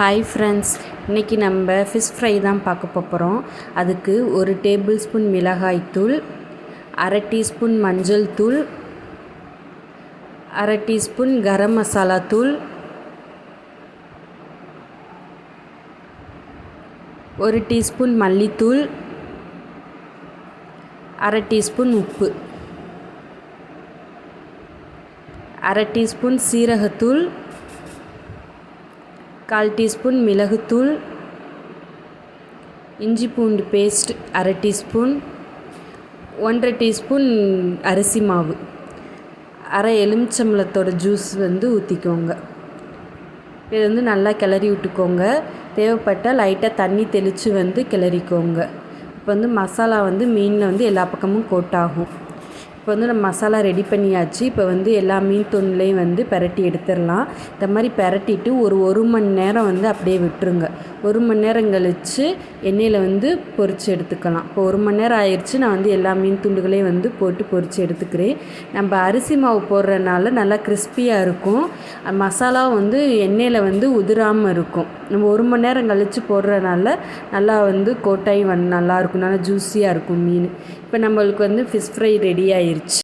Hi friends, இன்றைக்கி நம்ம fish fry தான் பார்க்க போகிறோம். அதுக்கு 1 டேபிள் ஸ்பூன் மிளகாய்த்தூள், 1/2 டீஸ்பூன் மஞ்சள் தூள், 1/2 டீஸ்பூன் கரம் மசாலா தூள், 1 டீஸ்பூன் மல்லித்தூள், 1/2 டீஸ்பூன் உப்பு, 1/2 டீஸ்பூன் சீரகத்தூள், 1/4 டீஸ்பூன் மிளகுத்தூள், இஞ்சி பூண்டு பேஸ்ட் 1/2 டீஸ்பூன், 1/2 டீஸ்பூன் அரிசி மாவு, 1/2 எலுமிச்சம்பழத்தோட ஜூஸ் ஊற்றிக்கோங்க. இது நல்லா கிளறி விட்டுக்கோங்க. தேவைப்பட்டால் லைட்டாக தண்ணி தெளித்து கிளறிக்கோங்க. இப்போ மசாலா மீனில் எல்லா பக்கமும் கோட் ஆகும். இப்போ நம்ம மசாலா ரெடி பண்ணியாச்சு. இப்போ எல்லா மீன் துண்டுலையும் பெரட்டி எடுத்துடலாம். இந்த மாதிரி பெரட்டிட்டு ஒரு மணி நேரம் அப்படியே விட்டுருங்க. 1 மணி நேரம் கழித்து எண்ணெயில் பொரித்து எடுத்துக்கலாம். இப்போ 1 மணி நேரம் ஆயிடுச்சு. நான் எல்லா மீன் துண்டுகளையும் போட்டு பொரித்து எடுத்துக்கிறேன். நம்ம அரிசி மாவு போடுறதுனால நல்லா கிறிஸ்பியாக இருக்கும். மசாலா எண்ணெயில் உதிராமல் இருக்கும். நம்ம 1 மணி நேரம் கழித்து போடுறதுனால நல்லா கோட்டாகி நல்லாயிருக்கும். நல்லா ஜூஸியாக இருக்கும் மீன். இப்போ நம்மளுக்கு ஃபிஷ் ஃப்ரை ரெடி ஆயிடுச்சு.